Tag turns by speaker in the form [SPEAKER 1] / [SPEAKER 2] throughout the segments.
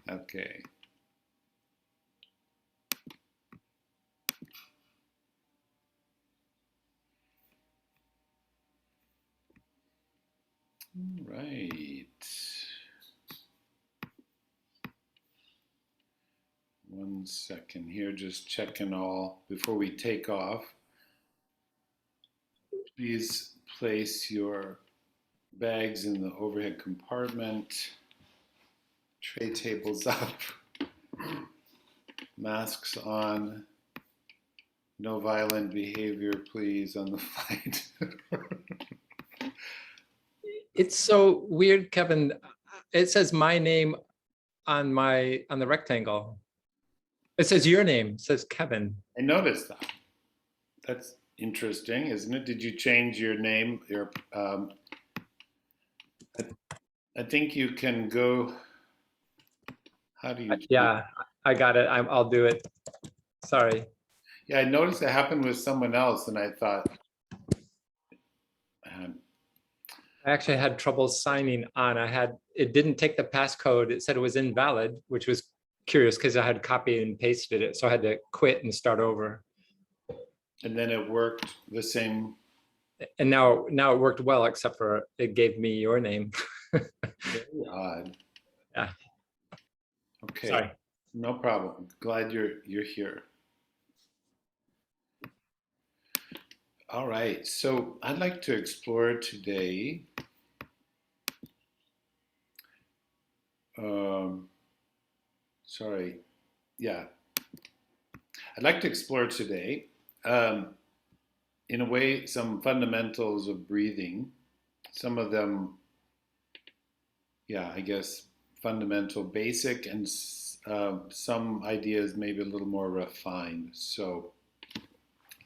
[SPEAKER 1] Okay. All right. 1 second here, just checking all before we take off. Please place your bags in the overhead compartment, tray tables up, masks on, no violent behavior, please, on the flight.
[SPEAKER 2] It's so weird, Kevin. It says my name on the rectangle. It says your name. It says Kevin.
[SPEAKER 1] I noticed that. That's interesting, isn't it? Did you change your name? I think you can go. How do you?
[SPEAKER 2] Yeah, I got it. I'll do it. Sorry.
[SPEAKER 1] Yeah, I noticed it happened with someone else, and I thought,
[SPEAKER 2] I actually had trouble signing on. It didn't take the passcode. It said it was invalid, which was curious because I had copied and pasted it. So I had to quit and start over.
[SPEAKER 1] and then it worked the same.
[SPEAKER 2] And now it worked well, except for it gave me your name.
[SPEAKER 1] Very odd.
[SPEAKER 2] Yeah.
[SPEAKER 1] Okay.
[SPEAKER 2] Sorry.
[SPEAKER 1] No problem. Glad you're here. All right. So I'd like to explore today sorry. Yeah. I'd like to explore today, in a way, some fundamentals of breathing. Some of them, yeah, I guess fundamental, basic, and some ideas maybe a little more refined. So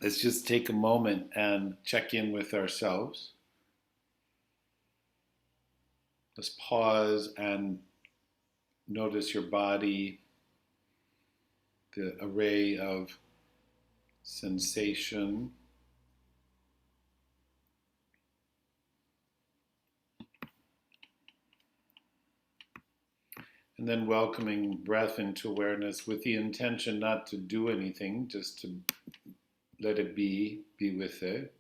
[SPEAKER 1] let's just take a moment and check in with ourselves. Let's pause and notice your body, the array of sensation. And then welcoming breath into awareness with the intention not to do anything, just to let it be with it.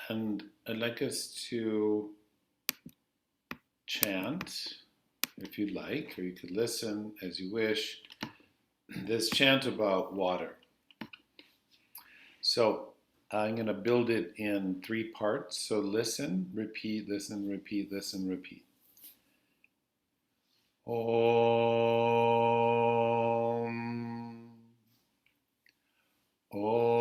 [SPEAKER 1] And I'd like us to chant, if you'd like, or you could listen as you wish, this chant about water. So I'm going to build it in 3 parts. So listen, repeat, listen, repeat, listen, repeat. Om. Om.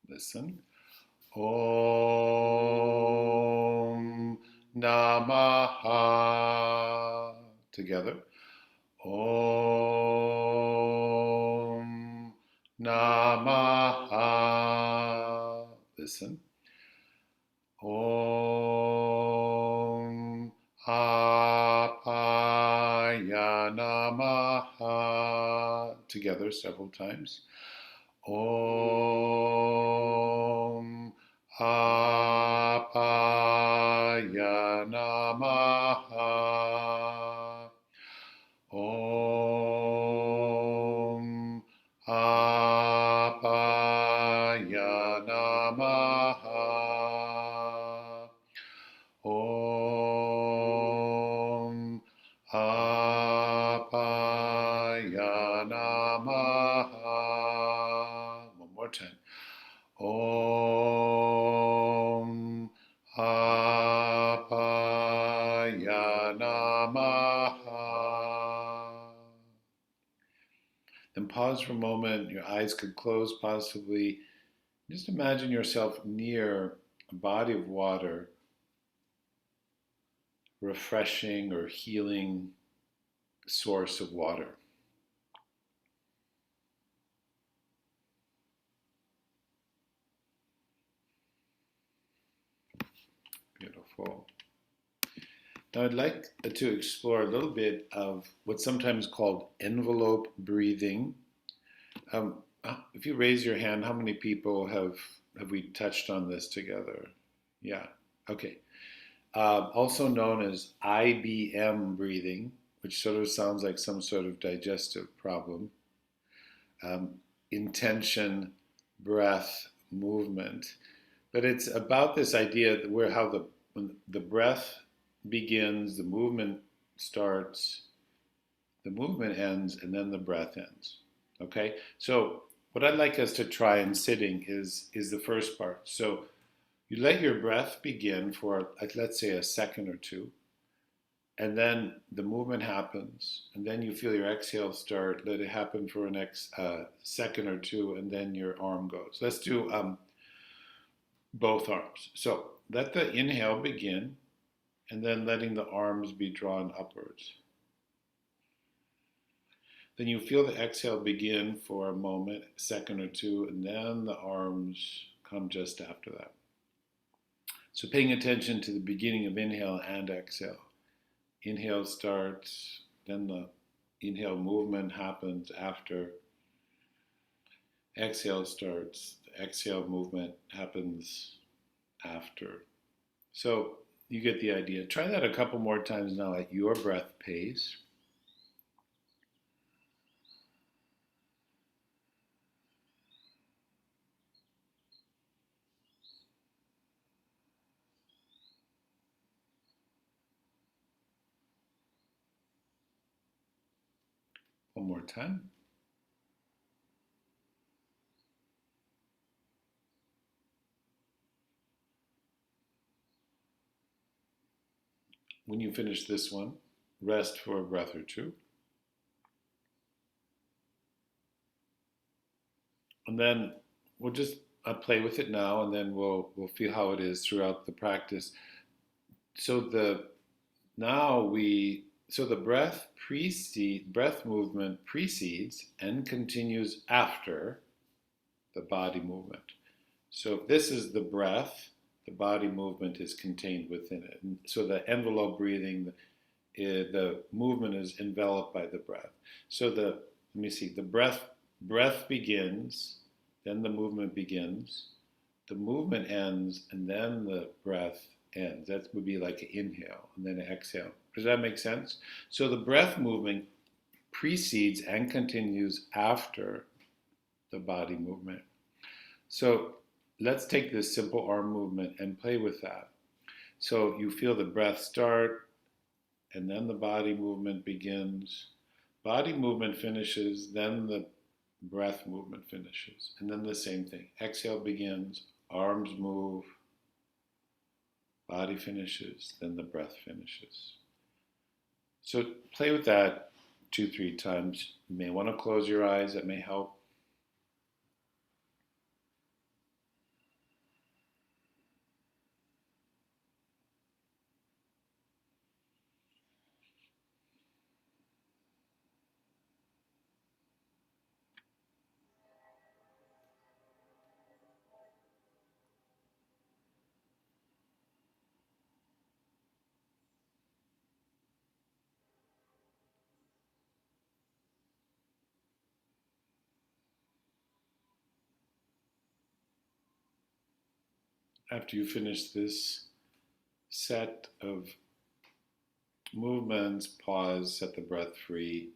[SPEAKER 1] Listen. Om Namaha. Together. Om Namaha. Listen. Om Apaya Namaha. Together several times. Om Apaya Namaha. Om Apaya Namaha. Om Apaya Namaha. One more time. Om Apaya Namaha. Then pause for a moment. Your eyes could close possibly. Just imagine yourself near a body of water, refreshing or healing source of water. Good. full. Now I'd like to explore a little bit of what's sometimes called envelope breathing. If you raise your hand, how many people have we touched on this together? Yeah, okay. Also known as IBM breathing, which sort of sounds like some sort of digestive problem. Intention, breath, movement. But it's about this idea that where how when the breath begins, the movement starts, the movement ends, and then the breath ends. Okay? So what I'd like us to try in sitting is the first part. So you let your breath begin for, like, let's say, a second or two, and then the movement happens, and then you feel your exhale start. Let it happen for a next second or two, and then your arm goes. Let's do both arms. So let the inhale begin, and then letting the arms be drawn upwards. Then you feel the exhale begin for a moment, a second or two, and then the arms come just after that. So paying attention to the beginning of inhale and exhale. Inhale starts, then the inhale movement happens after. Exhale starts, the exhale movement happens after. So you get the idea. Try that a couple more times now at your breath pace. One more time. When you finish this one, rest for a breath or two. And then we'll just play with it now, and then we'll feel how it is throughout the practice. So the breath movement precedes and continues after the body movement. So if this is the breath, the body movement is contained within it. And so the envelope breathing, the movement is enveloped by the breath. So let me see, the breath begins, then the movement begins, the movement ends, and then the breath ends. That would be like an inhale and then an exhale. Does that make sense? So the breath movement precedes and continues after the body movement. So let's take this simple arm movement and play with that. So you feel the breath start, and then the body movement begins. Body movement finishes, then the breath movement finishes. And then the same thing. Exhale begins, arms move, body finishes, then the breath finishes. So play with that 2-3 times. You may want to close your eyes, that may help. After you finish this set of movements, pause, set the breath free.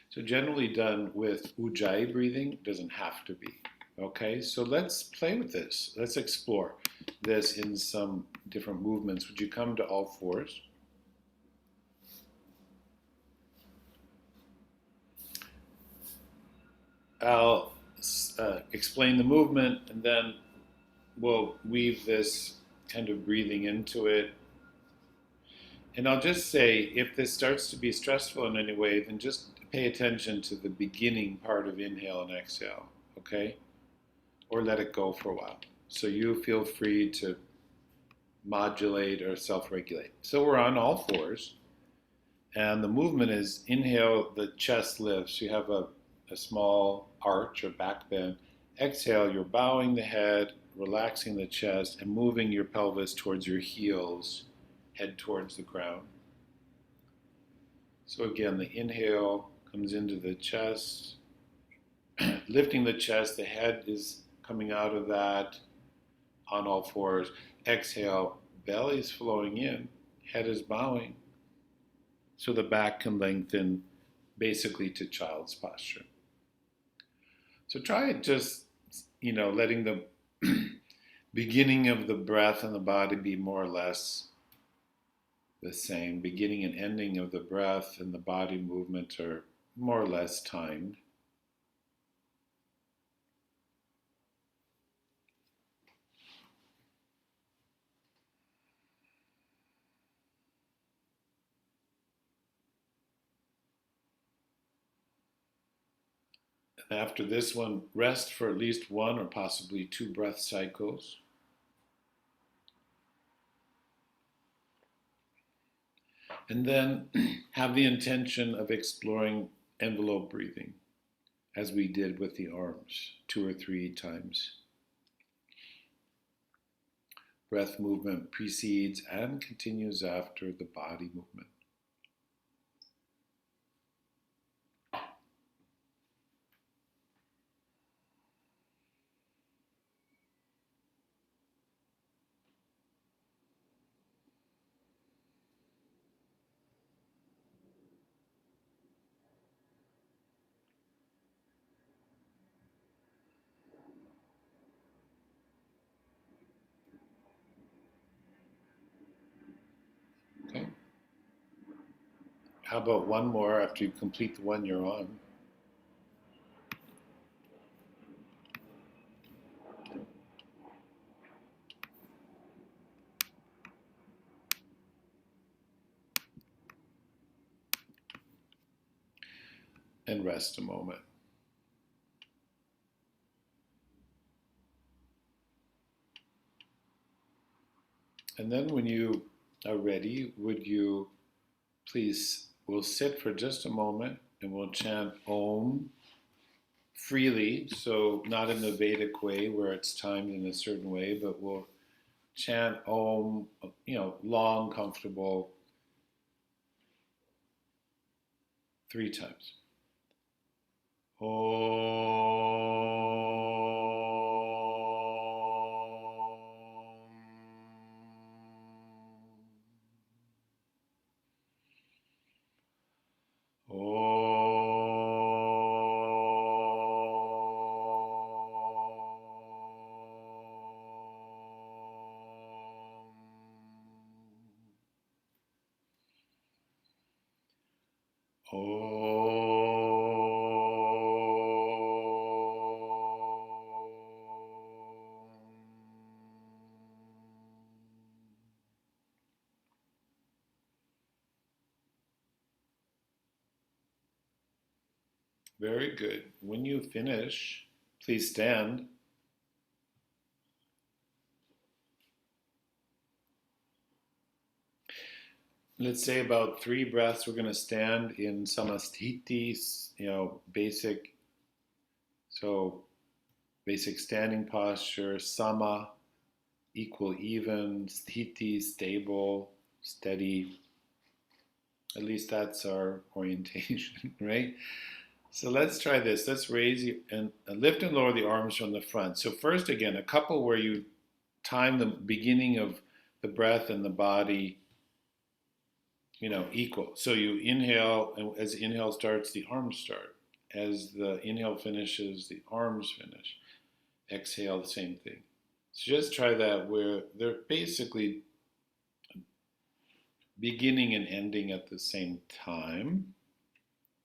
[SPEAKER 1] So generally done with ujjayi breathing, doesn't have to be. Okay, so let's play with this. Let's explore this in some different movements. Would you come to all fours? I'll explain the movement, and then we'll weave this kind of breathing into it. And I'll just say, if this starts to be stressful in any way, then just pay attention to the beginning part of inhale and exhale, okay? Or let it go for a while. So you feel free to modulate or self-regulate. So we're on all fours, and the movement is inhale, the chest lifts. You have a small arch or back bend. Exhale, you're bowing the head, relaxing the chest, and moving your pelvis towards your heels, head towards the ground. So again, the inhale comes into the chest, lifting the chest, the head is coming out of that on all fours. Exhale, belly's flowing in, head is bowing, so the back can lengthen basically to child's posture. So try it just, letting the beginning of the breath and the body be more or less the same. Beginning and ending of the breath and the body movement are more or less timed. And after this one, rest for at least one or possibly two breath cycles. And then have the intention of exploring envelope breathing, as we did with the arms, 2 or 3 times. Breath movement precedes and continues after the body movement. Okay. How about one more after you complete the one you're on? And rest a moment. And then when you are ready, would you please, we'll sit for just a moment and we'll chant Om freely, so not in the Vedic way where it's timed in a certain way, but we'll chant Om, long, comfortable, 3 times. Very good. When you finish, please stand. Let's say about 3 breaths, we're going to stand in samasthiti, basic, so basic standing posture, sama, equal, even, sthiti, stable, steady. At least that's our orientation, right? So let's try this. Let's raise you and lift and lower the arms from the front. So first, again, a couple where you time the beginning of the breath and the body, equal. So you inhale, and as the inhale starts, the arms start. As the inhale finishes, the arms finish. Exhale, the same thing. So just try that where they're basically beginning and ending at the same time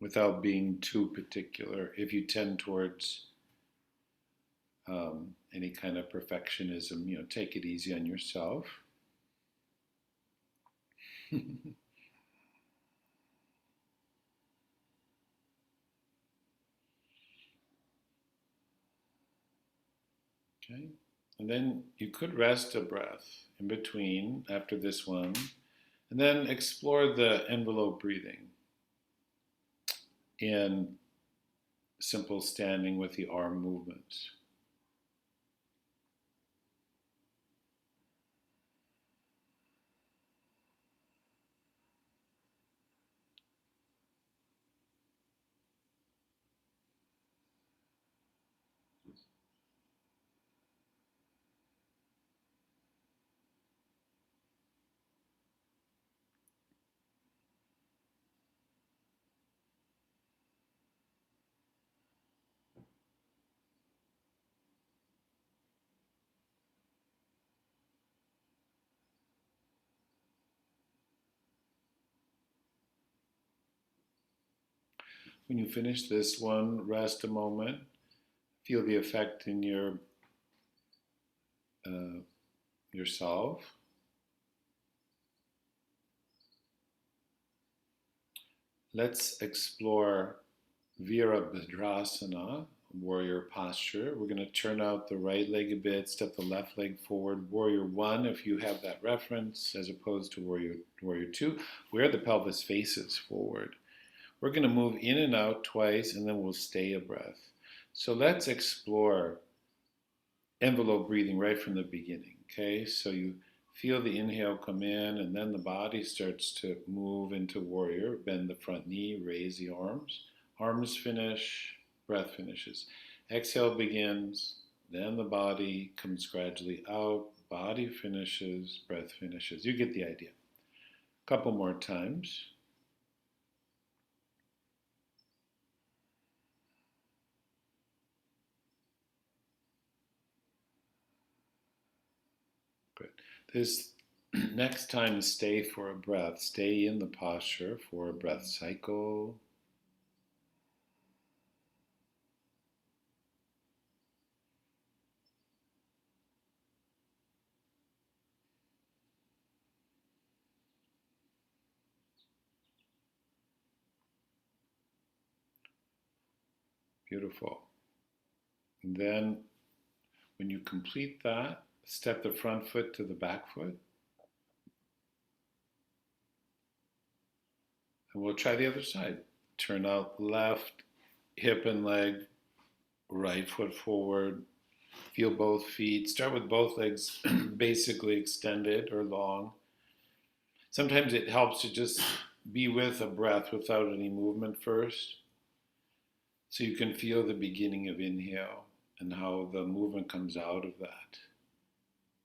[SPEAKER 1] without being too particular. If you tend towards any kind of perfectionism, take it easy on yourself. Okay. And then you could rest a breath in between after this one, and then explore the envelope breathing in simple standing with the arm movements. When you finish this one, rest a moment. Feel the effect in uh, yourself. Let's explore Virabhadrasana, warrior posture. We're going to turn out the right leg a bit, step the left leg forward. Warrior one, if you have that reference, as opposed to warrior two, where the pelvis faces forward. We're going to move in and out twice, and then we'll stay a breath. So let's explore envelope breathing right from the beginning. Okay, so you feel the inhale come in, and then the body starts to move into warrior. Bend the front knee, raise the arms. Arms finish, breath finishes. Exhale begins, then the body comes gradually out. Body finishes, breath finishes. You get the idea. A couple more times. Good. This next time, stay for a breath. Stay in the posture for a breath cycle. Beautiful. And then when you complete that, step the front foot to the back foot. And we'll try the other side. Turn out left hip and leg, right foot forward. Feel both feet. Start with both legs basically extended or long. Sometimes it helps to just be with a breath without any movement first. So you can feel the beginning of inhale and how the movement comes out of that.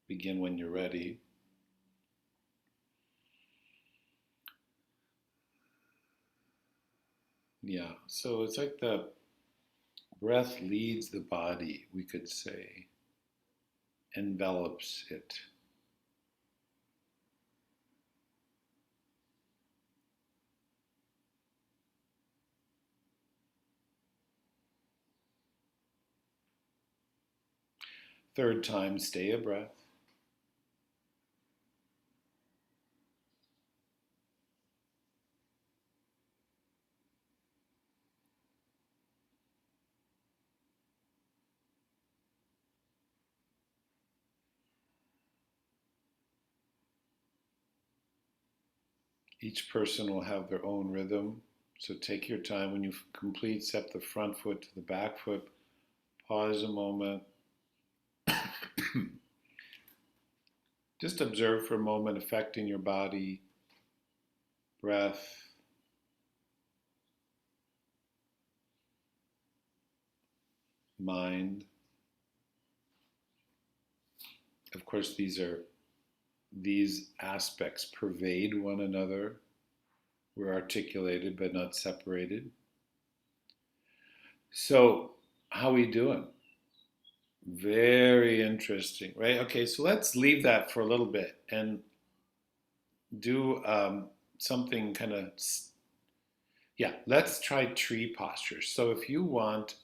[SPEAKER 1] Begin when you're ready. Yeah, so it's like the breath leads the body, we could say, envelops it. Third time, stay a breath. Each person will have their own rhythm, so take your time. When you complete, step the front foot to the back foot. Pause a moment. Just observe for a moment, affecting your body, breath, mind. Of course, these aspects pervade one another. We're articulated but not separated. So, how are we doing? Very interesting, right? Okay, so let's leave that for a little bit and do something kind of, yeah, let's try tree postures. So if you want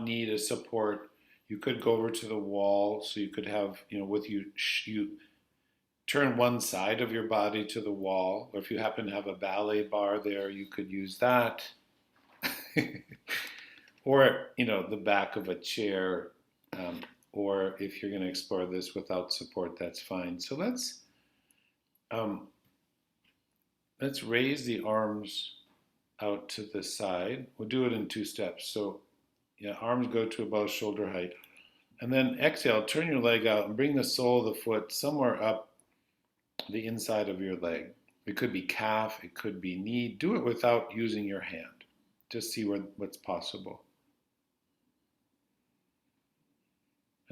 [SPEAKER 1] knee to support, you could go over to the wall. So you could have, with you turn one side of your body to the wall, or if you happen to have a ballet bar there, you could use that. Or, the back of a chair, or if you're going to explore this without support, that's fine. So um, let's raise the arms out to the side. We'll do it in two steps. So, yeah, arms go to about shoulder height. And then exhale, turn your leg out and bring the sole of the foot somewhere up the inside of your leg. It could be calf, it could be knee. Do it without using your hand. Just see what's possible.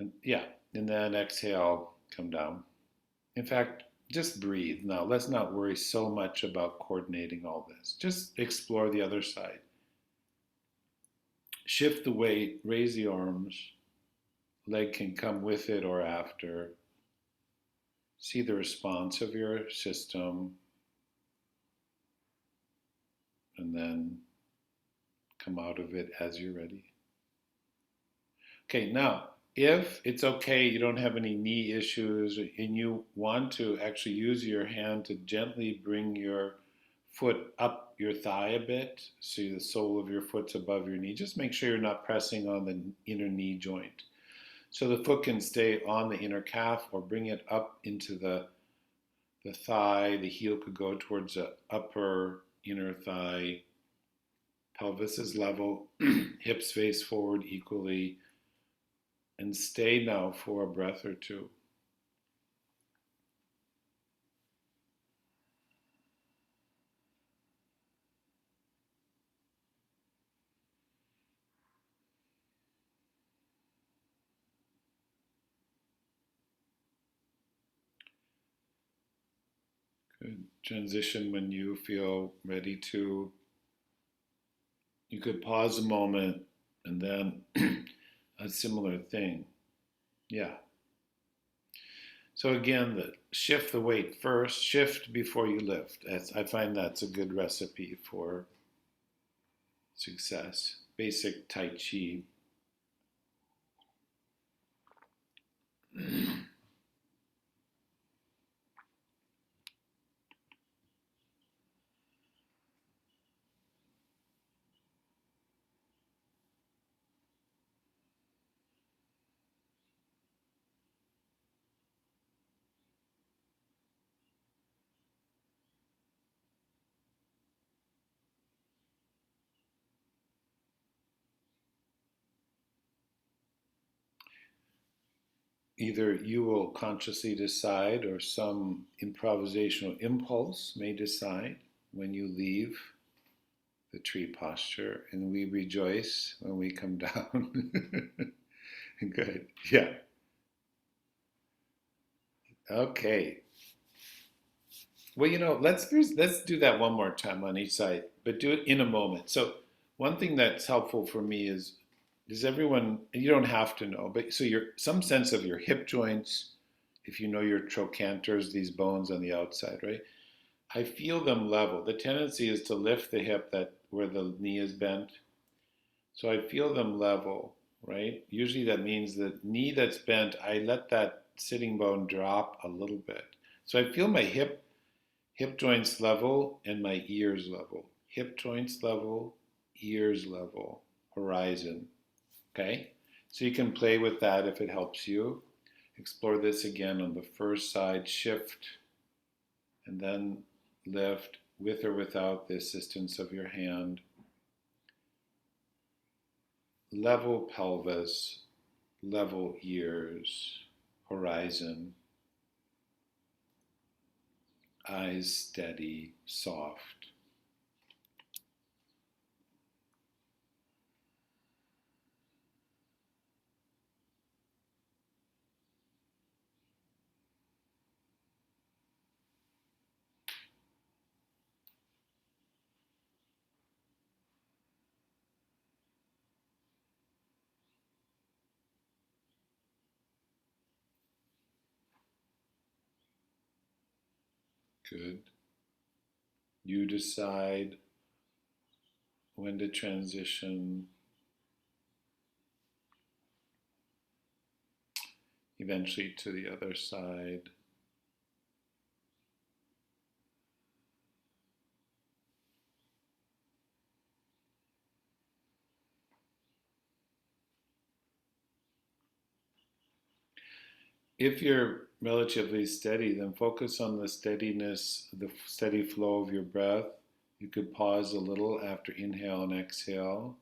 [SPEAKER 1] And yeah, and then exhale, come down. In fact, just breathe. Now, let's not worry so much about coordinating all this. Just explore the other side. Shift the weight, raise the arms. Leg can come with it or after. See the response of your system. And then Come out of it as you're ready. Okay, now, if it's okay, you don't have any knee issues, and you want to actually use your hand to gently bring your foot up your thigh a bit, so the sole of your foot's above your knee, just make sure you're not pressing on the inner knee joint. So the foot can stay on the inner calf or bring it up into the thigh. The heel could go towards the upper inner thigh. Pelvis is level, hips face forward equally, and stay now for a breath or two. Good. Transition when you feel ready to. You could pause a moment and then a similar thing. Yeah. So again, shift the weight first, shift before you lift. I find that's a good recipe for success. Basic Tai Chi. Either you will consciously decide or some improvisational impulse may decide when you leave the tree posture, and we rejoice when we come down. Good. Yeah. Okay. Well, let's do that one more time on each side, but do it in a moment. So one thing that's helpful for me is does everyone, you don't have to know, but so your some sense of your hip joints, if you know your trochanters, these bones on the outside, right? I feel them level. The tendency is to lift the hip that where the knee is bent. So I feel them level, right? Usually that means the knee that's bent, I let that sitting bone drop a little bit. So I feel my hip joints level and my ears level. Hip joints level, ears level, horizon. Okay? So you can play with that if it helps you. Explore this again on the first side, shift, and then lift with or without the assistance of your hand. Level pelvis, level ears, horizon, eyes steady, soft. Good. You decide when to transition, eventually to the other side. If you're relatively steady, then focus on the steadiness, the steady flow of your breath. You could pause a little after inhale and exhale.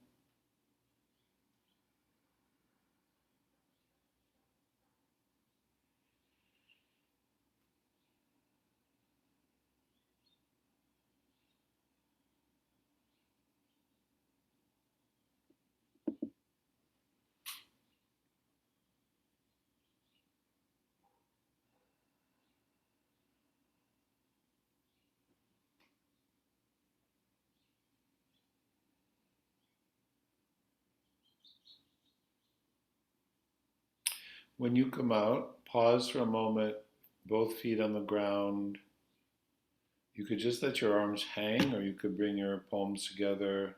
[SPEAKER 1] When you come out, pause for a moment, both feet on the ground. You could just let your arms hang, or you could bring your palms together.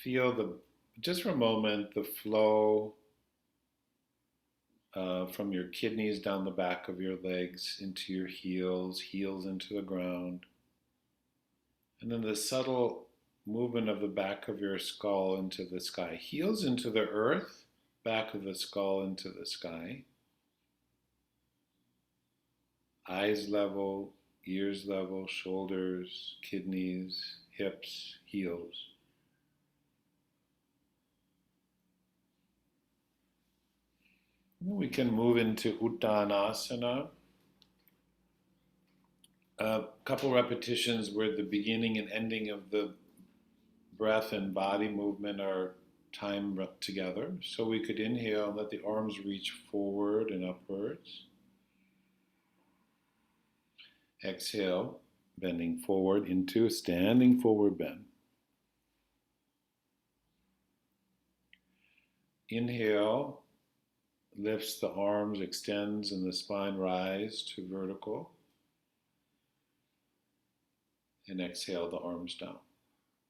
[SPEAKER 1] feel just for a moment, the flow from your kidneys down the back of your legs into your heels, heels into the ground. And then the subtle movement of the back of your skull into the sky. Heels into the earth, back of the skull into the sky. Eyes level, ears level, shoulders, kidneys, hips, heels. We can move into Uttanasana. A couple repetitions where the beginning and ending of the breath and body movement are timed together. So we could inhale and let the arms reach forward and upwards. Exhale, bending forward into a standing forward bend. Inhale, lifts the arms, extends, and the spine rise to vertical. And exhale, the arms down.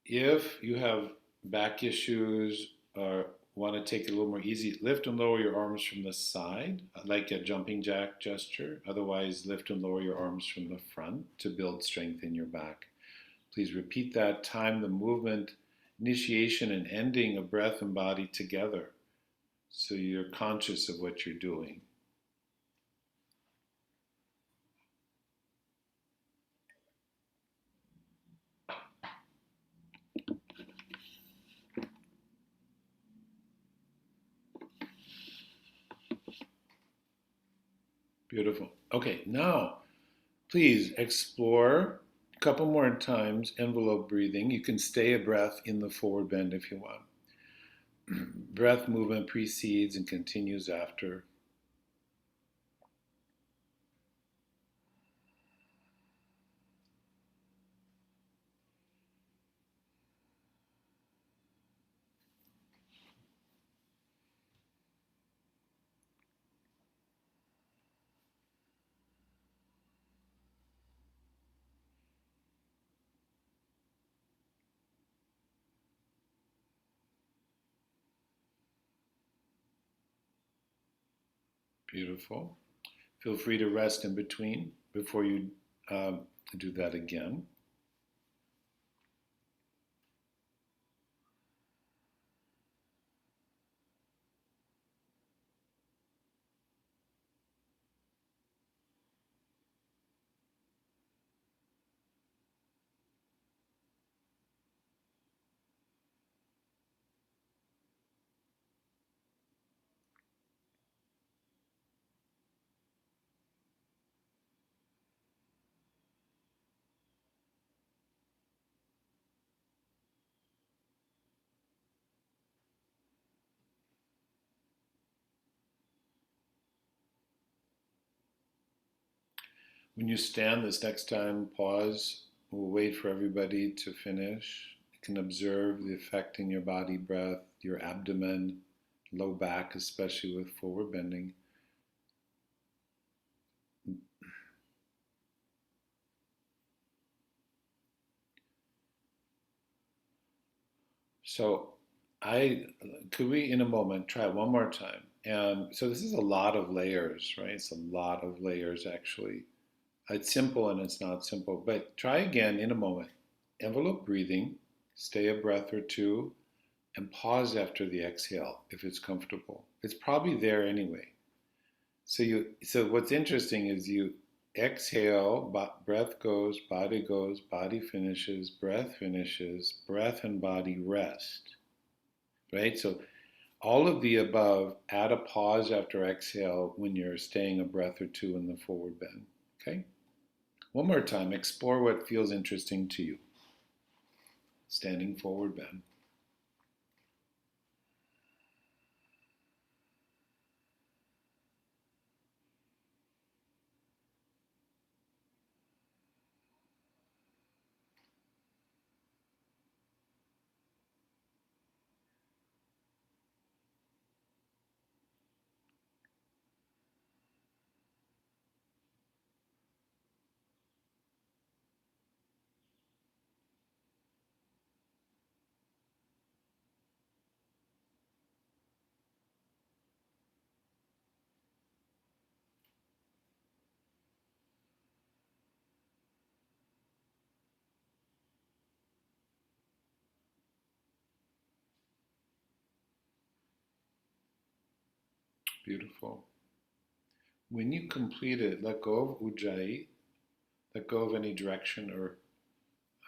[SPEAKER 1] If you have back issues or want to take it a little more easy, lift and lower your arms from the side, like a jumping jack gesture. Otherwise, lift and lower your arms from the front to build strength in your back. Please repeat that. Time the movement, initiation and ending of breath and body together, so you're conscious of what you're doing. Beautiful. Okay, now please explore a couple more times envelope breathing. You can stay a breath in the forward bend if you want. Breath movement precedes and continues after. Beautiful. Feel free to rest in between before you do that again. When you stand this next time, pause. We'll wait for everybody to finish. You can observe the effect in your body breath, your abdomen, low back, especially with forward bending. So could we in a moment try one more time? And so this is a lot of layers, right? It's a lot of layers actually. It's simple and it's not simple, but try again in a moment. Envelope breathing, stay a breath or two, and pause after the exhale if it's comfortable. It's probably there anyway. So what's interesting is you exhale, breath goes, body finishes, breath finishes, breath and body rest. Right? So all of the above, add a pause after exhale when you're staying a breath or two in the forward bend. Okay? One more time, explore what feels interesting to you. Standing forward bend. Beautiful. When you complete it, let go of ujjayi, let go of any direction or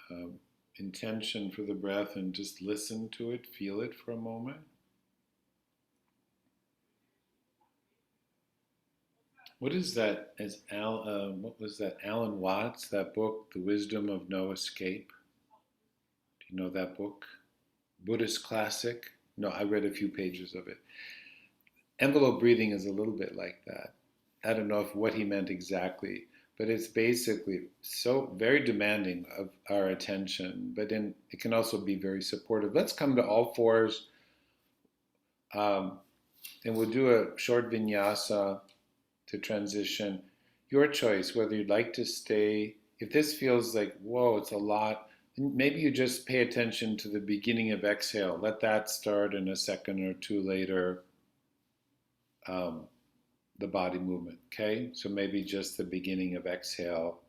[SPEAKER 1] um, intention for the breath and just listen to it, feel it for a moment. What is that? What was that? Alan Watts, that book, The Wisdom of No Escape. Do you know that book? Buddhist classic. No, I read a few pages of it. Envelope breathing is a little bit like that. I don't know if what he meant exactly, but it's basically so very demanding of our attention, but it can also be very supportive. Let's come to all fours, um, and we'll do a short vinyasa to transition. Your choice, whether you'd like to stay. If this feels like, whoa, it's a lot, maybe you just pay attention to the beginning of exhale. Let that start, and a second or two later, um, the body movement. Okay? So maybe just the beginning of exhale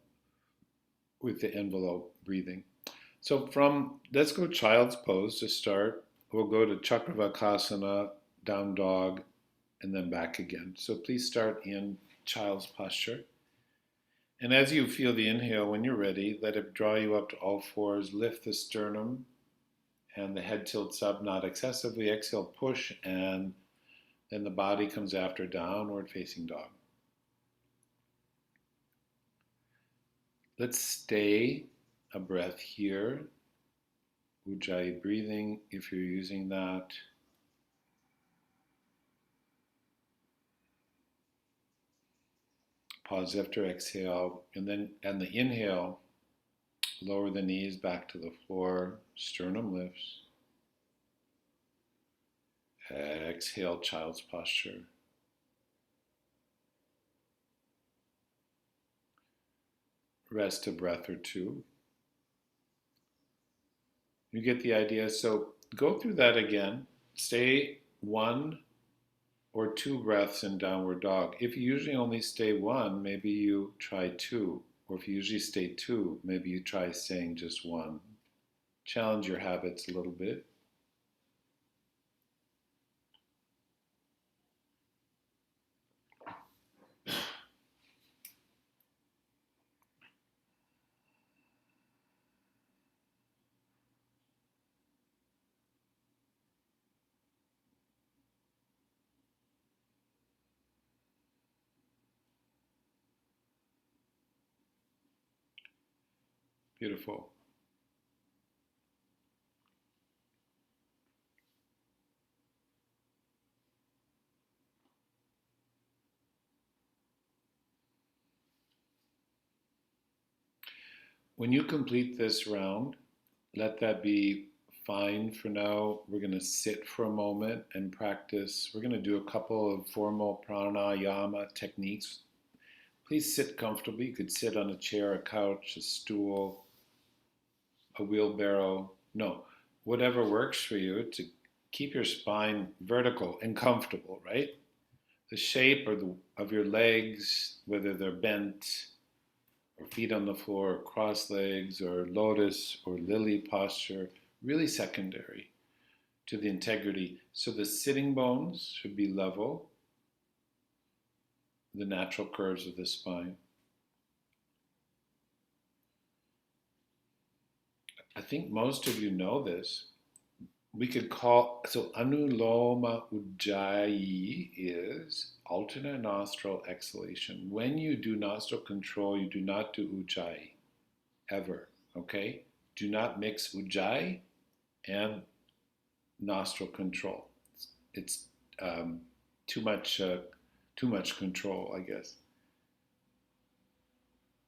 [SPEAKER 1] with the envelope breathing. So let's go child's pose to start. We'll go to Chakravakasana, down dog, and then back again. So please start in child's posture. And as you feel the inhale, when you're ready, let it draw you up to all fours. Lift the sternum and the head tilts up, not excessively. Exhale, push, and then the body comes after downward facing dog. Let's stay a breath here. Ujjayi breathing, if you're using that. Pause after exhale, and the inhale, lower the knees back to the floor, sternum lifts. Exhale, child's posture. Rest a breath or two. You get the idea. So go through that again. Stay 1 or 2 breaths in downward dog. If you usually only stay 1, maybe you try 2. Or if you usually stay 2, maybe you try staying just 1. Challenge your habits a little bit. Beautiful. When you complete this round, let that be fine for now. We're going to sit for a moment and practice. We're going to do a couple of formal pranayama techniques. Please sit comfortably. You could sit on a chair, a couch, a stool, a wheelbarrow. No, whatever works for you to keep your spine vertical and comfortable, right? The shape of your legs, whether they're bent or feet on the floor, or cross legs, or lotus or lily posture, really secondary to the integrity. So the sitting bones should be level, the natural curves of the spine. I think most of you know this. We could call, so Anuloma Ujjayi is alternate nostril exhalation. When you do nostril control, you do not do Ujjayi, ever, okay? Do not mix Ujjayi and nostril control. It's too much control, I guess.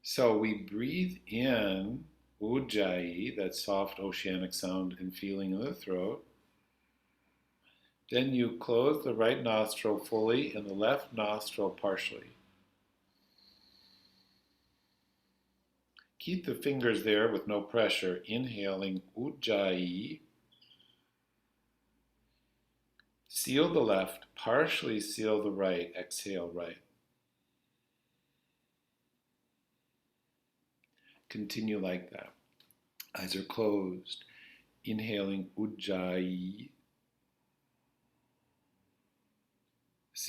[SPEAKER 1] So we breathe in Ujjayi, that soft oceanic sound and feeling in the throat. Then you close the right nostril fully and the left nostril partially. Keep the fingers there with no pressure, inhaling Ujjayi. Seal the left, partially seal the right, exhale right. Continue like that. Eyes are closed. Inhaling Ujjayi.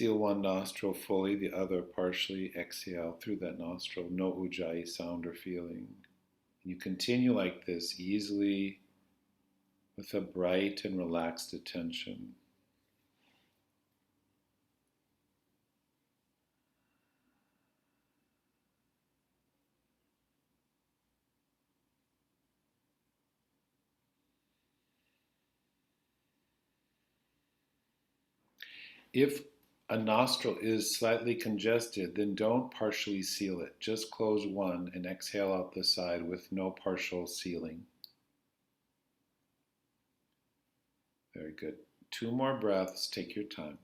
[SPEAKER 1] Seal one nostril fully, the other partially. Exhale through that nostril. No ujjayi sound or feeling. You continue like this easily with a bright and relaxed attention. If a nostril is slightly congested, then don't partially seal it. Just close one and exhale out the side with no partial sealing. Very good. 2 more breaths. Take your time.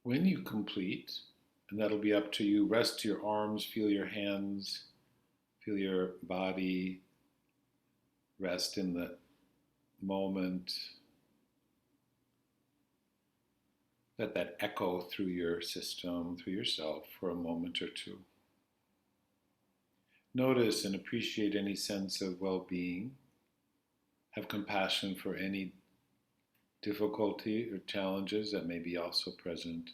[SPEAKER 1] When you complete, and that'll be up to you, rest your arms, feel your hands, feel your body, rest in the moment. Let that echo through your system, through yourself for a moment or two. Notice and appreciate any sense of well-being. Have compassion for any difficulty or challenges that may be also present.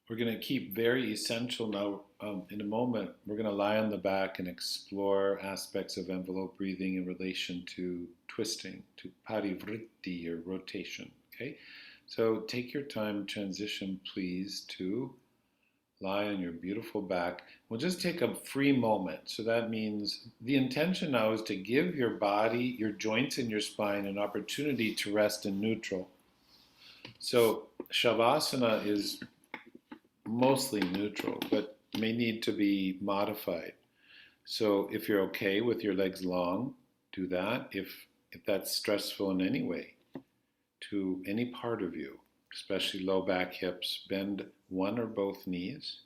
[SPEAKER 1] We're going to keep very essential now. In a moment, we're going to lie on the back and explore aspects of envelope breathing in relation to twisting, to parivritti or rotation. Okay, so take your time, transition please to lie on your beautiful back. We'll just take a free moment. So that means the intention now is to give your body, your joints in your spine, an opportunity to rest in neutral. So Shavasana is mostly neutral, but may need to be modified. So if you're okay with your legs long, do that. If that's stressful in any way to any part of you, especially low back, hips, bend one or both knees.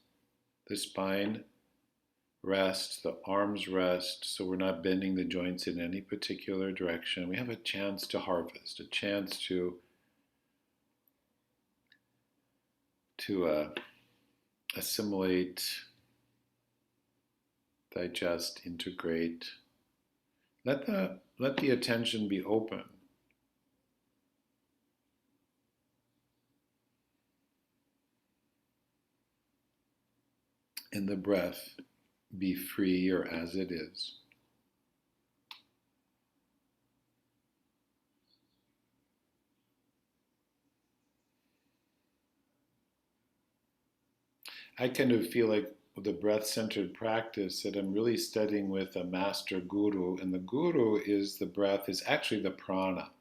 [SPEAKER 1] The spine rests, the arms rest, so we're not bending the joints in any particular direction. We have a chance to harvest, a chance to assimilate, digest, integrate. Let the attention be open. And the breath be free or as it is. I kind of feel like with the breath-centered practice that I'm really studying with a master guru, and the guru is the breath, is actually the prana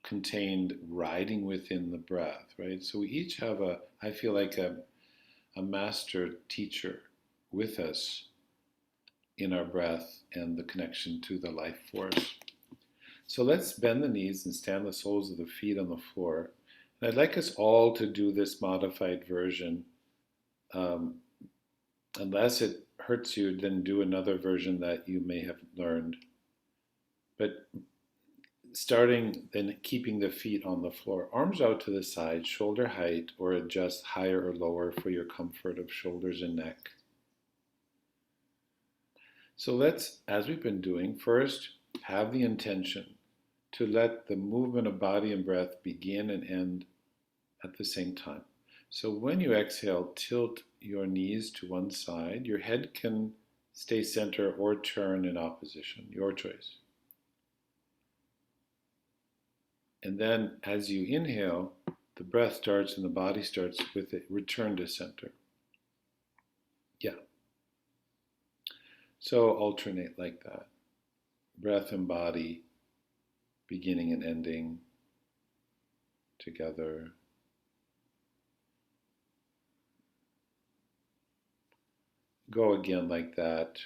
[SPEAKER 1] contained riding within the breath, right? So we each have I feel like a master teacher with us in our breath and the connection to the life force. So let's bend the knees and stand the soles of the feet on the floor. And I'd like us all to do this modified version. Unless it hurts you, then do another version that you may have learned. But starting, then keeping the feet on the floor, arms out to the side, shoulder height, or adjust higher or lower for your comfort of shoulders and neck. So let's, as we've been doing, first have the intention to let the movement of body and breath begin and end at the same time. So when you exhale, tilt your knees to one side. Your head can stay center or turn in opposition, your choice. And then as you inhale, the breath starts and the body starts with a return to center. Yeah. So alternate like that. Breath and body beginning and ending together. Go again like that.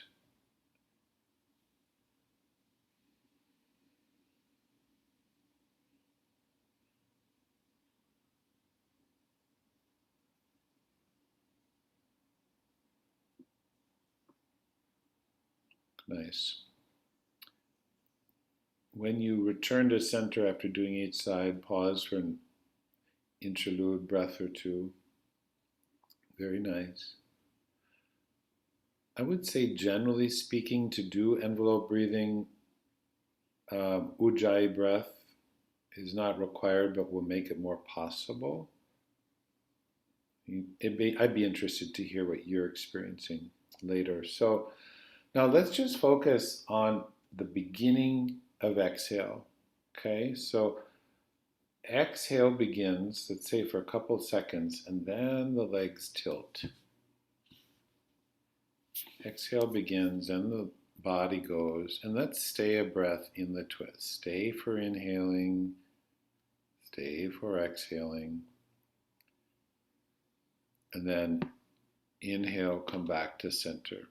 [SPEAKER 1] Nice. When you return to center after doing each side, pause for an interlude breath or two. Very nice. I would say, generally speaking, to do envelope breathing, ujjayi breath is not required, but will make it more possible. I'd be interested to hear what you're experiencing later. So now let's just focus on the beginning of exhale. Okay, so exhale begins, let's say for a couple of seconds, and then the legs tilt. Exhale begins and the body goes, and let's stay a breath in the twist. Stay for inhaling, stay for exhaling, and then inhale, come back to center.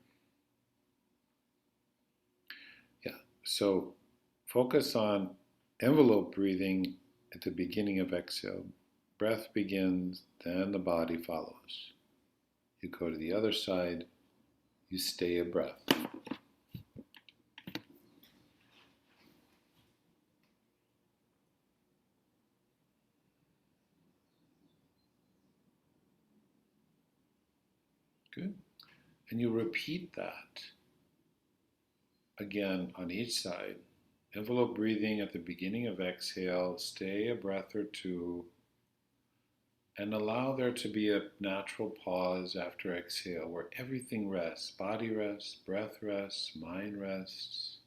[SPEAKER 1] Yeah, so focus on envelope breathing at the beginning of exhale. Breath begins, then the body follows. You go to the other side, you stay a breath. Good. And you repeat that again on each side. Envelope breathing at the beginning of exhale, stay a breath or two, and allow there to be a natural pause after exhale where everything rests. Body rests, breath rests, mind rests.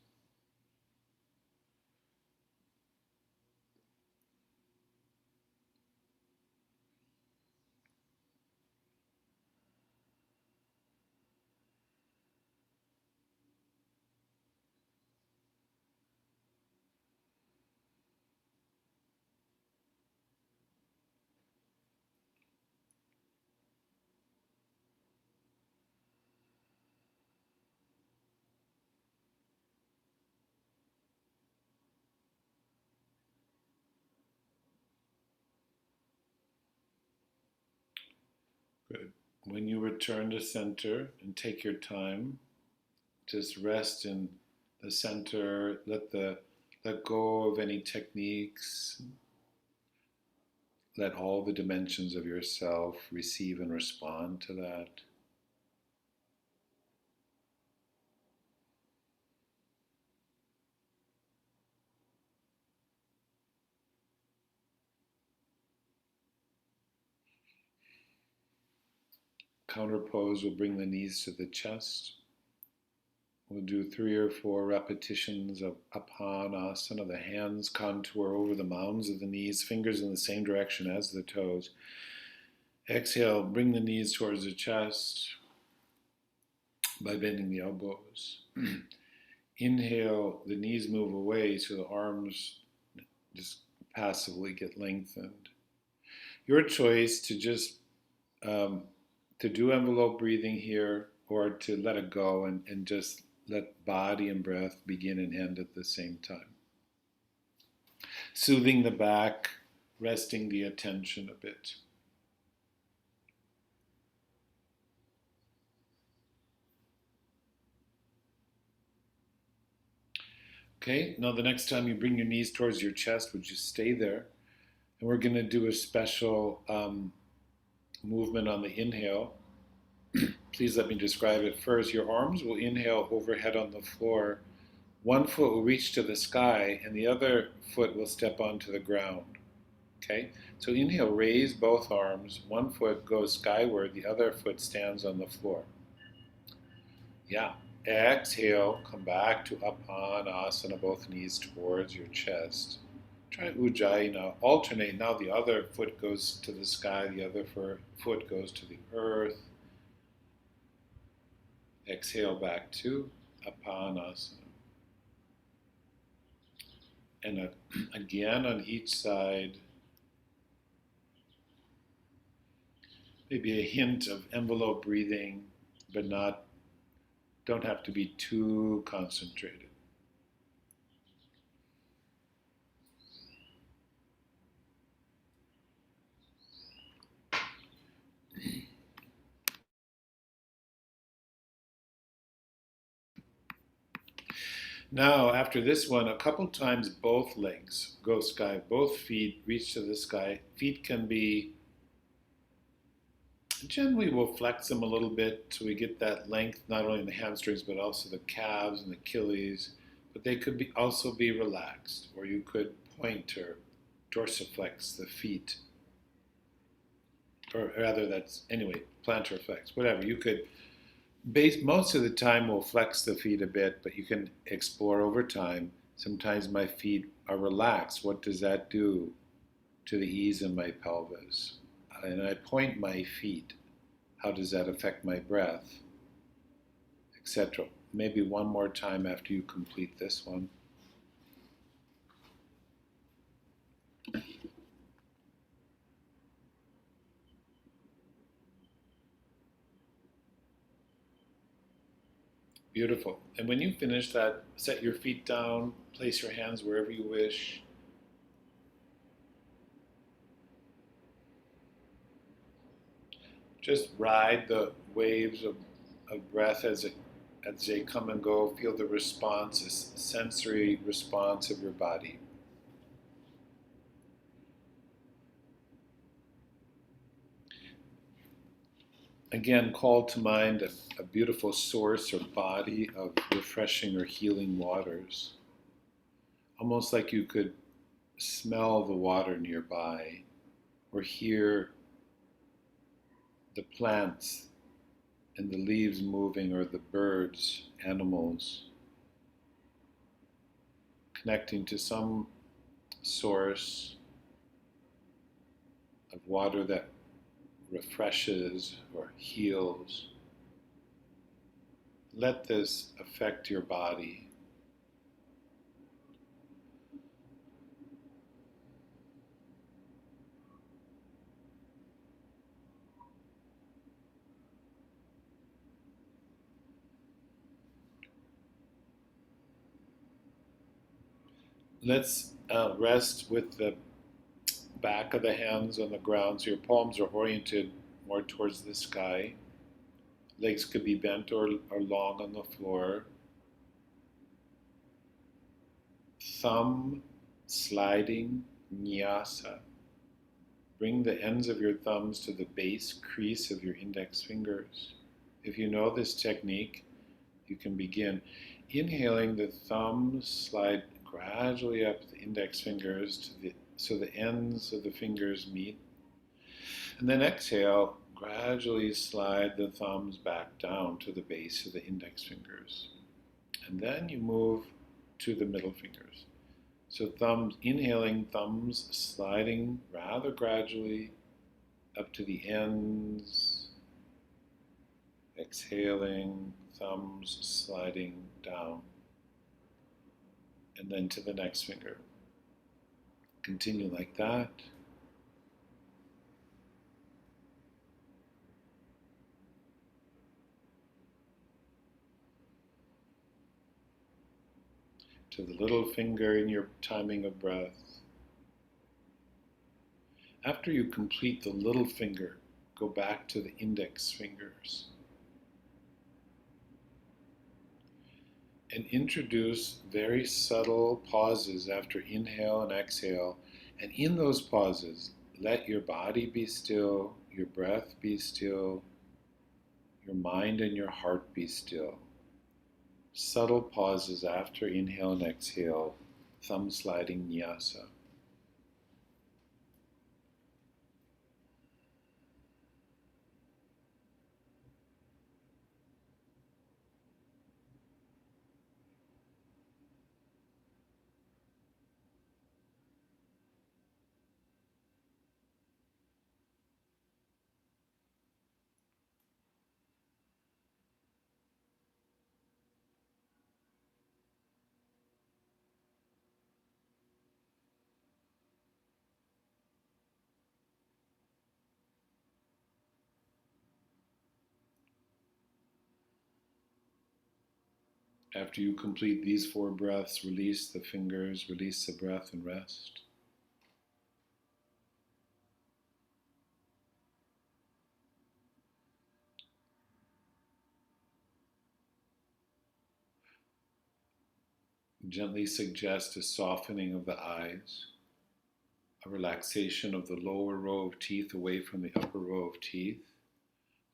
[SPEAKER 1] Good. When you return to center and take your time, just rest in the center. Let go of any techniques. Let all the dimensions of yourself receive and respond to that. Counter pose will bring the knees to the chest. We'll do 3 or 4 repetitions of Apanasana. The hands contour over the mounds of the knees, fingers in the same direction as the toes. Exhale, bring the knees towards the chest by bending the elbows. Inhale, the knees move away so the arms just passively get lengthened. Your choice to just to do envelope breathing here or to let it go and just let body and breath begin and end at the same time. Soothing the back, resting the attention a bit. Okay, now the next time you bring your knees towards your chest, would you stay there? And we're going to do a special movement on the inhale. Please let me describe it first. Your arms will inhale overhead on the floor. One foot will reach to the sky and the other foot will step onto the ground. Okay? So inhale, raise both arms. One foot goes skyward, the other foot stands on the floor. Yeah. Exhale, come back to Apanasana, both knees towards your chest. Try Ujjayi now. Alternate. Now the other foot goes to the sky, the other foot goes to the earth. Exhale back to Apanasana. And again on each side, maybe a hint of envelope breathing, but don't have to be too concentrated. Now, after this one, a couple times both legs go sky, both feet reach to the sky. Feet can be, generally we'll flex them a little bit so we get that length, not only in the hamstrings, but also the calves and Achilles. But they could be also be relaxed, or you could point or dorsiflex the feet, or rather that's, anyway, plantar flex, whatever. You could most of the time we'll flex the feet a bit, but you can explore over time. Sometimes my feet are relaxed. What does that do to the ease in my pelvis? And I point my feet. How does that affect my breath, etc.? Maybe one more time after you complete this one. Beautiful. And when you finish that, set your feet down, place your hands wherever you wish. Just ride the waves of breath as they come and go. Feel the response, the sensory response of your body. Again, call to mind a beautiful source or body of refreshing or healing waters. Almost like you could smell the water nearby or hear the plants and the leaves moving, or the birds, animals, connecting to some source of water that refreshes or heals. Let this affect your body. Let's rest with the back of the hands on the ground so your palms are oriented more towards the sky. Legs could be bent or long on the floor. Thumb sliding nyasa. Bring the ends of your thumbs to the base crease of your index fingers. If you know this technique, you can begin. Inhaling, the thumbs slide gradually up the index fingers so the ends of the fingers meet. And then exhale, gradually slide the thumbs back down to the base of the index fingers. And then you move to the middle fingers. So thumbs, inhaling, thumbs sliding rather gradually up to the ends. Exhaling, thumbs sliding down. And then to the next finger. Continue like that. To the little finger in your timing of breath. After you complete the little finger, go back to the index fingers. And introduce very subtle pauses after inhale and exhale. And in those pauses, let your body be still, your breath be still, your mind and your heart be still. Subtle pauses after inhale and exhale, thumb sliding nyasa. After you complete these 4 breaths, release the fingers, release the breath, and rest. Gently suggest a softening of the eyes, a relaxation of the lower row of teeth away from the upper row of teeth.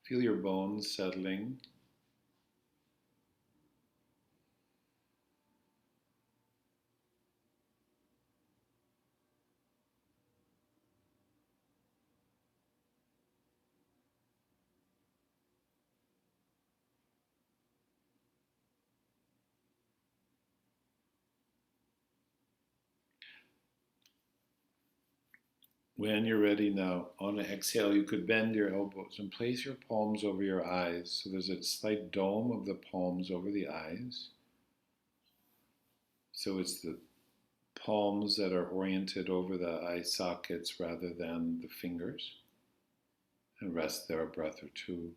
[SPEAKER 1] Feel your bones settling. When you're ready now, on an exhale, you could bend your elbows and place your palms over your eyes. So there's a slight dome of the palms over the eyes. So it's the palms that are oriented over the eye sockets rather than the fingers. And rest there a breath or two.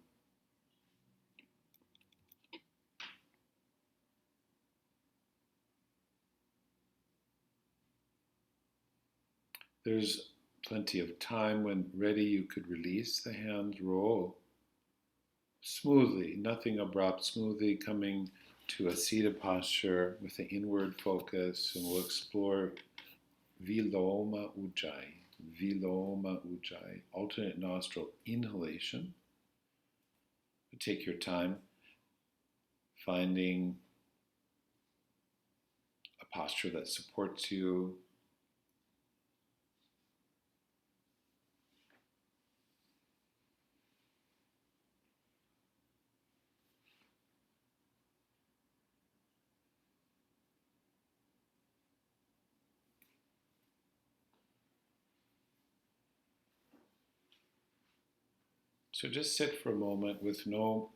[SPEAKER 1] There's plenty of time. When ready, you could release the hands, roll smoothly, nothing abrupt, smoothly coming to a seated posture with an inward focus, and we'll explore Viloma Ujjayi. Viloma Ujjayi, alternate nostril inhalation. Take your time finding a posture that supports you. So just sit for a moment with no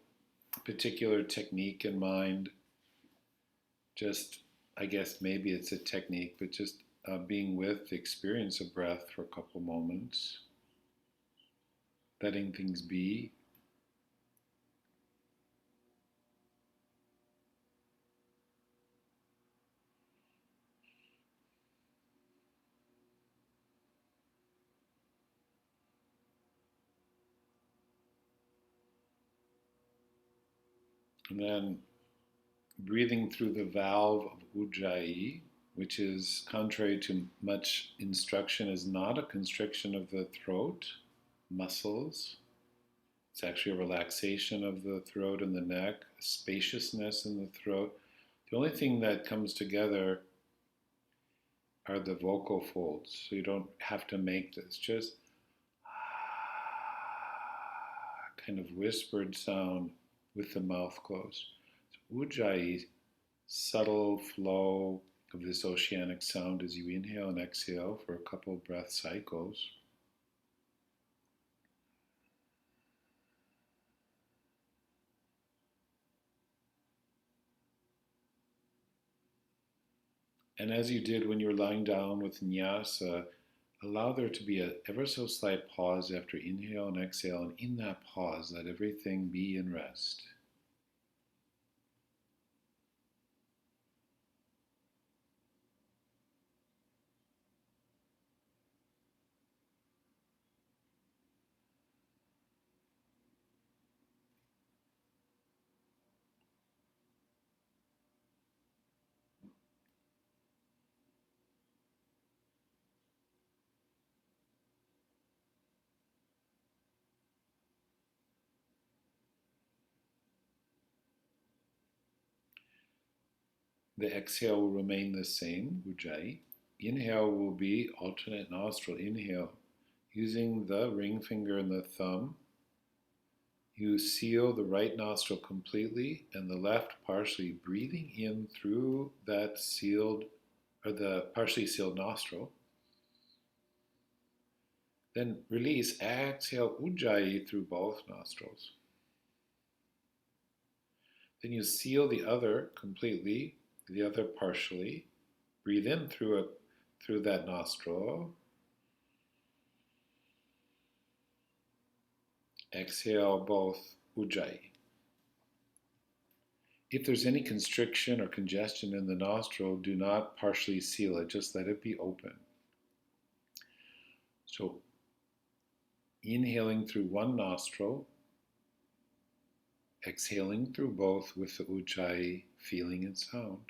[SPEAKER 1] particular technique in mind. Just, I guess maybe it's a technique, but just being with the experience of breath for a couple moments, letting things be. And then breathing through the valve of Ujjayi, which is contrary to much instruction, is not a constriction of the throat muscles. It's actually a relaxation of the throat and the neck, a spaciousness in the throat. The only thing that comes together are the vocal folds, so you don't have to make this. Just kind of whispered sound with the mouth closed. So Ujjayi, subtle flow of this oceanic sound as you inhale and exhale for a couple breath cycles. And as you did when you were lying down with nyasa, allow there to be a ever so slight pause after inhale and exhale, and in that pause, let everything be in rest. The exhale will remain the same, Ujjayi. Inhale will be alternate nostril inhale. Using the ring finger and the thumb, you seal the right nostril completely and the left partially, breathing in through that sealed or the partially sealed nostril. Then release, exhale Ujjayi through both nostrils. Then you seal the other completely, the other partially. Breathe in through that nostril. Exhale both Ujjayi. If there's any constriction or congestion in the nostril, do not partially seal it, just let it be open. So inhaling through one nostril, exhaling through both with the Ujjayi feeling and sound.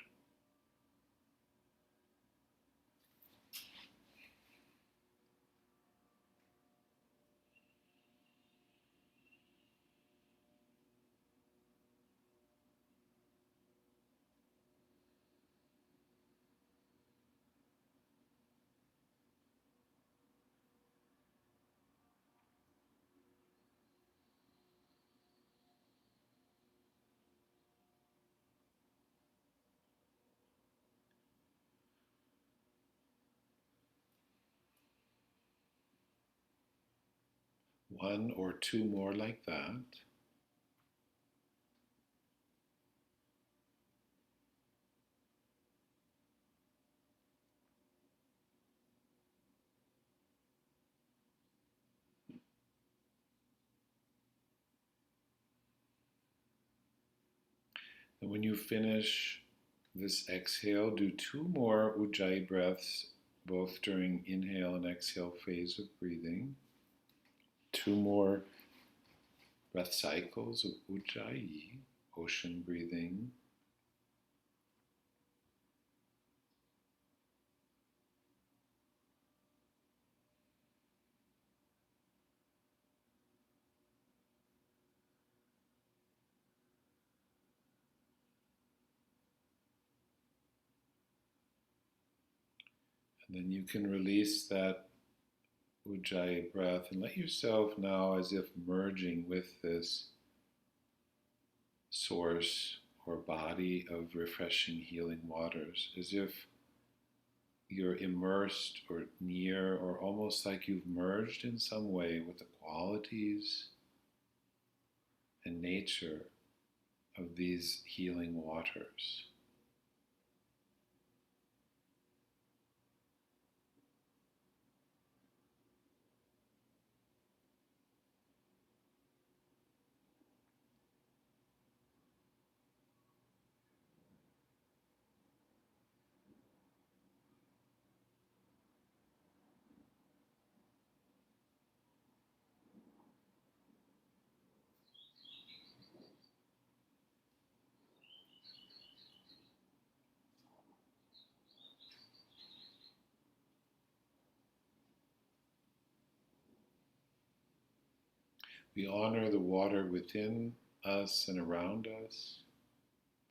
[SPEAKER 1] One or two more like that. And when you finish this exhale, do two more Ujjayi breaths, both during inhale and exhale phase of breathing. Two more breath cycles of Ujjayi, ocean breathing. And then you can release that Ujjayi breath and let yourself now, as if merging with this source or body of refreshing healing waters, as if you're immersed or near or almost like you've merged in some way with the qualities and nature of these healing waters. We honor the water within us and around us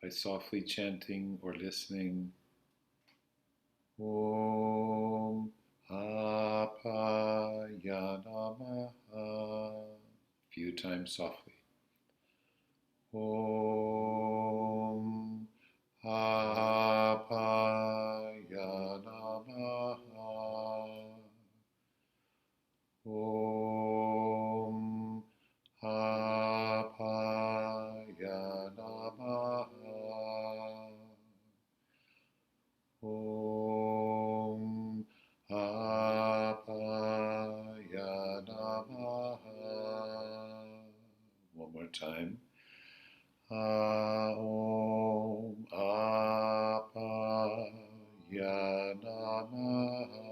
[SPEAKER 1] by softly chanting or listening Om Apaya Namaha a few times softly. Om Apaya Namaha. Om Apaya Namaha. Om Apaya Namaha. One more time. Om Apaya Namaha.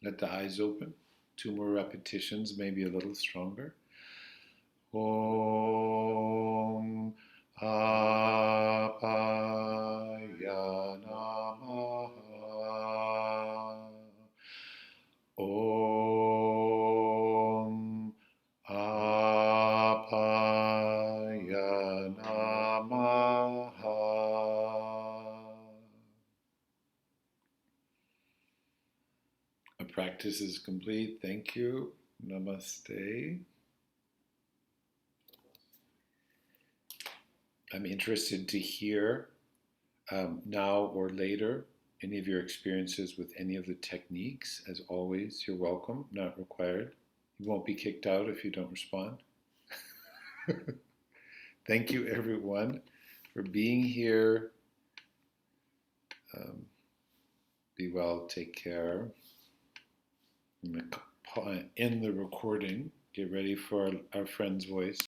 [SPEAKER 1] Let the eyes open. Two more repetitions, maybe a little stronger. Om Apaya Namaha. Om Apaya Namaha. Our practice is complete. Thank you. Namaste. I'm interested to hear now or later any of your experiences with any of the techniques. As always, you're welcome, not required. You won't be kicked out if you don't respond. Thank you, everyone, for being here. Be well, take care. I'm going to end the recording. Get ready for our friend's voice.